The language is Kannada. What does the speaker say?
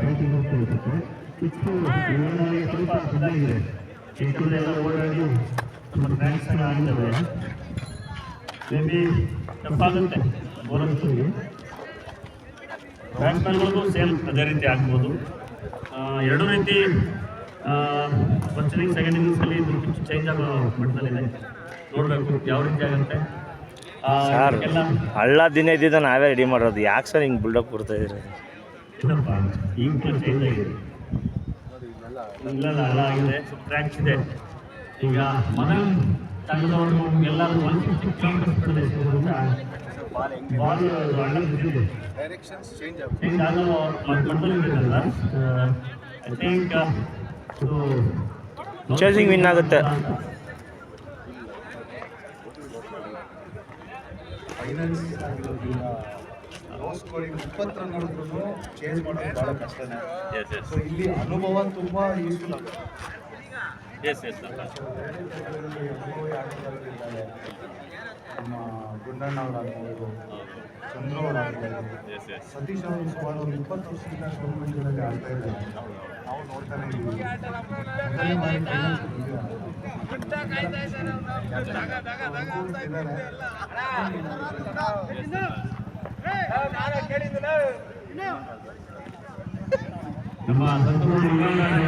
ಫೈಟಿಂಗ್ ಹೋಗ್ತಾ ಇರುತ್ತೆ. ಇಷ್ಟು ಇವರಿಗೆ ಸ್ವಲ್ಪ ಇದಾಗಿದೆ. ಎಲ್ಲ ಓಡಾಡಿ ತುಂಬ ಟ್ರ್ಯಾಕ್ಸ್ ಆಗಿದ್ದಾವೆ. ಮೇ ಬಿ ತಪ್ಪಾಗುತ್ತೆ ಬೌಲರ್ಸ್ಗೆ. ಬ್ಯಾಟ್ಸ್ಮನ್ಗಳಿಗೂ ಸೇಮ್ ಅದೇ ರೀತಿ ಆಗ್ಬೋದು. ಎರಡೂ ರೀತಿ ಫಸ್ಟ್ ಇನ್ನಿಂಗ್ಸ್ ಸೆಕೆಂಡ್ ಇನ್ನಿಂಗ್ಸಲ್ಲಿ ಚೇಂಜ್ ಆಗೋ ಮಟ್ಟದಲ್ಲಿದೆ. ನೋಡಬೇಕು ಯಾವ ರೀತಿ ಆಗುತ್ತೆ. ಸರ್ ಹಳ್ಳ ದಿನ ಇದ್ದಿದ್ದ ನಾವೇ ರೆಡಿ ಮಾಡೋದು. ಯಾಕೆ ಸರ್ ಹಿಂಗೆ ಬಿಲ್ಡಪ್ ಕೊಡ್ತಾ ಇದ್ದೀರಿ? ಇಲ್ಲಪ್ಪ ಈಗ ಚೇಂಜ್ ಆಗಿದೆ. ಇಲ್ಲ ಹಳ್ಳ ಆಗಿದೆ, ಟ್ರ್ಯಾಕ್ಸ್ ಇದೆ. ಈಗ ಮೊದಲು ತಂಡದವರು ಎಲ್ಲರೂ 150 ಕಿಲೋಮೀಟರ್ ಸ್ಪೀಡಲ್ಲಿ ಬಾಲ್ ಹಳ್ಳ ಬಿದ್ದಿದೆ. ಚೇಂಜ್ ಆಗೋ ಮಟ್ಟದಲ್ಲಿದೆಯಲ್ಲ. ಐ ಥಿಂಕ್ ಚೇಸಿಂಗ್ ವಿನ್ ಆಗುತ್ತೆ. ಫೈನಲ್ಸ್ ಆಗಿರೋದ್ರಿಂದ ಲೋ ಸ್ಕೋರಿಂಗ್ 20 ರನ್ ಹೊಡೆದ್ರು ಚೇಂಜ್ ಮಾಡೋದು ಭಾಳ ಕಷ್ಟನೇ. ಸೊ ಇಲ್ಲಿ ಅನುಭವ ತುಂಬ ಯೂಸ್ಫುಲ್ ಆಗುತ್ತೆ. ನಮ್ಮ ಗುಂಡಣ್ಣ ಅವರಾಗ್ಬೋದು, ಚಂದ್ರು ಅವರಾಗ್ಬೋದು, ಸತೀಶ್ ಅವರು ಸುಮಾರು ಒಂದು 20 ವರ್ಷದಿಂದ ಟೂರ್ನಮೆಂಟ್ಗಳಲ್ಲಿ ಆಡ್ತಾ ಇದ್ದಾರೆ. ನಾವು ನೋಡ್ತಾನೆ ಇದ್ದೀವಿ. ಮೊದಲನೇ ಬಾರಿ ಫೈನಲ್ಸ್ ನಮ್ಮ